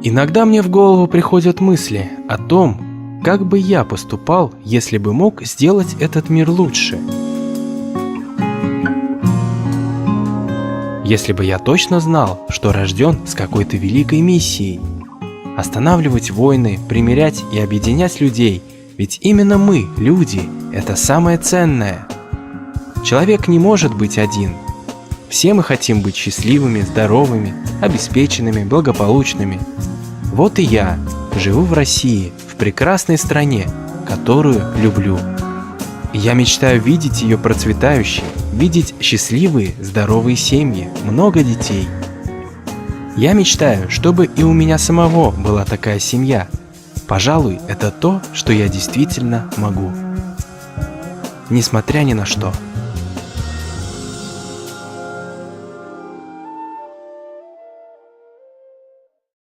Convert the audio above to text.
Иногда мне в голову приходят мысли о том, как бы я поступал, если бы мог сделать этот мир лучше. Если бы я точно знал, что рожден с какой-то великой миссией. Останавливать войны, примирять и объединять людей, ведь именно мы, люди, это самое ценное. Человек не может быть один. Все мы хотим быть счастливыми, здоровыми, обеспеченными, благополучными. Вот и я живу в России, в прекрасной стране, которую люблю. И я мечтаю видеть ее процветающей, видеть счастливые, здоровые семьи, много детей. Я мечтаю, чтобы и у меня самого была такая семья. Пожалуй, это то, что я действительно могу. Несмотря ни на что.